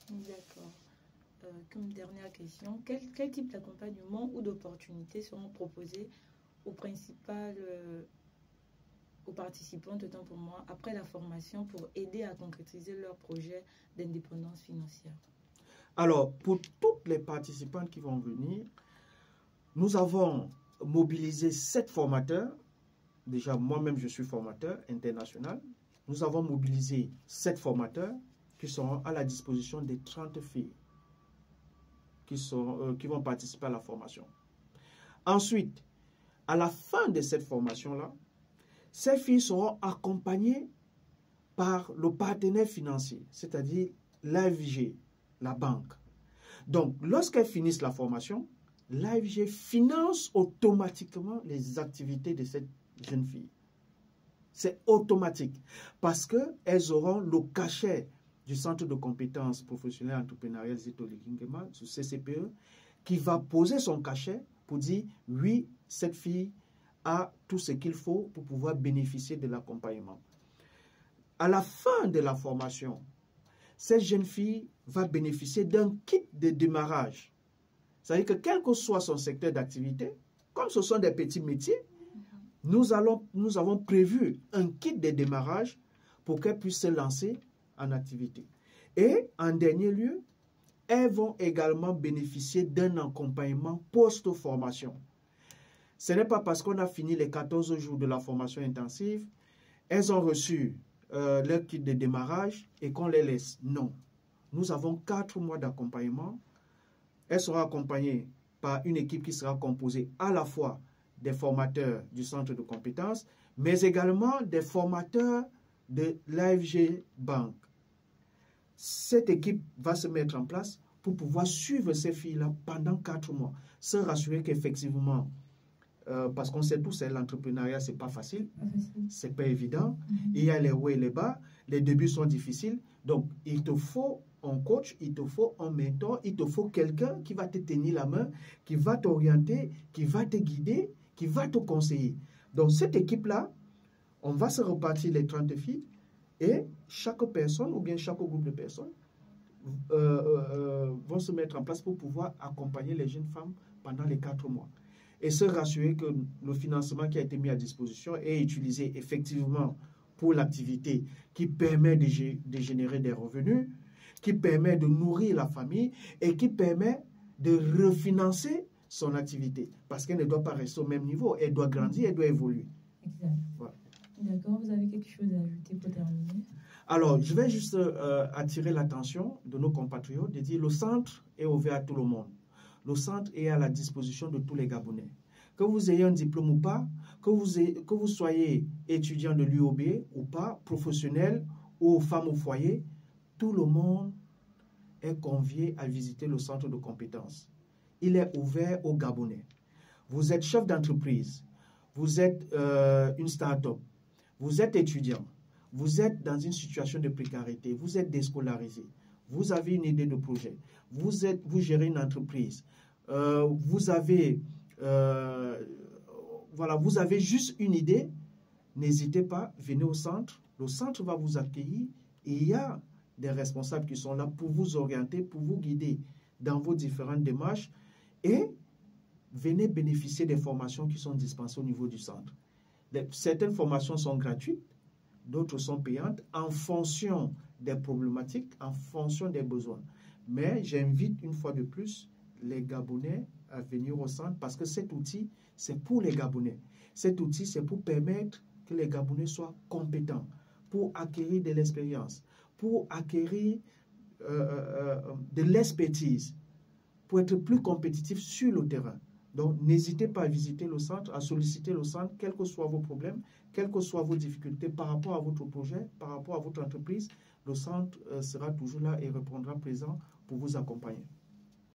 D'accord. Comme dernière question, quel type d'accompagnement ou d'opportunités seront proposés aux aux participants, autant pour moi, après la formation pour aider à concrétiser leur projet d'indépendance financière? Alors, pour toutes les participantes qui vont venir, nous avons mobilisé 7 formateurs. Déjà, moi-même, je suis formateur international. Nous avons mobilisé 7 formateurs qui seront à la disposition des 30 filles qui vont participer à la formation. Ensuite, à la fin de cette formation-là, ces filles seront accompagnées par le partenaire financier, c'est-à-dire l'AFG, la banque. Donc, lorsqu'elles finissent la formation, l'AFG finance automatiquement les activités de cette jeune fille. C'est automatique parce qu'elles auront le cachet du Centre de compétences professionnelles entrepreneuriales Zito Ligingema, du CCPE, qui va poser son cachet pour dire oui, cette fille a tout ce qu'il faut pour pouvoir bénéficier de l'accompagnement. À la fin de la formation, cette jeune fille va bénéficier d'un kit de démarrage. C'est-à-dire que quel que soit son secteur d'activité, comme ce sont des petits métiers, nous avons prévu un kit de démarrage pour qu'elle puisse se lancer en activité. Et en dernier lieu, elles vont également bénéficier d'un accompagnement post-formation. Ce n'est pas parce qu'on a fini les 14 jours de la formation intensive, elles ont reçu leur kit de démarrage et qu'on les laisse. Non. Nous avons 4 mois d'accompagnement. Elles seront accompagnées par une équipe qui sera composée à la fois des formateurs du centre de compétences, mais également des formateurs de l'AFG Bank. Cette équipe va se mettre en place pour pouvoir suivre ces filles-là pendant 4 mois, se rassurer qu'effectivement, parce qu'on sait tous, l'entrepreneuriat, c'est pas facile, c'est pas évident. Il y a les hauts et les bas, les débuts sont difficiles. Donc, il te faut un coach, il te faut un mentor, il te faut quelqu'un qui va te tenir la main, qui va t'orienter, qui va te guider, qui va te conseiller. Donc, cette équipe-là, on va se repartir les 30 filles et chaque personne ou bien chaque groupe de personnes vont se mettre en place pour pouvoir accompagner les jeunes femmes pendant les 4 mois. Et se rassurer que le financement qui a été mis à disposition est utilisé effectivement pour l'activité qui permet de générer des revenus, qui permet de nourrir la famille et qui permet de refinancer son activité. Parce qu'elle ne doit pas rester au même niveau, elle doit grandir, elle doit évoluer. Exact. Voilà. D'accord, vous avez quelque chose à ajouter pour terminer? Alors, je vais juste attirer l'attention de nos compatriotes de dire le centre est ouvert à tout le monde. Le centre est à la disposition de tous les Gabonais. Que vous ayez un diplôme ou pas, que vous soyez étudiant de l'UOB ou pas, professionnel ou femme au foyer, tout le monde est convié à visiter le centre de compétences. Il est ouvert aux Gabonais. Vous êtes chef d'entreprise, vous êtes une start-up, vous êtes étudiant, vous êtes dans une situation de précarité, vous êtes déscolarisé, vous avez une idée de projet, vous gérez une entreprise, vous avez juste une idée, n'hésitez pas, venez au centre, le centre va vous accueillir et il y a des responsables qui sont là pour vous orienter, pour vous guider dans vos différentes démarches et venez bénéficier des formations qui sont dispensées au niveau du centre. Certaines formations sont gratuites, d'autres sont payantes en fonction des problématiques, en fonction des besoins. Mais j'invite une fois de plus les Gabonais à venir au centre parce que cet outil, c'est pour les Gabonais. Cet outil, c'est pour permettre que les Gabonais soient compétents, pour acquérir de l'expérience, pour acquérir de l'expertise, pour être plus compétitifs sur le terrain. Donc, n'hésitez pas à visiter le centre, à solliciter le centre, quels que soient vos problèmes, quelles que soient vos difficultés par rapport à votre projet, par rapport à votre entreprise. Le centre sera toujours là et répondra présent pour vous accompagner.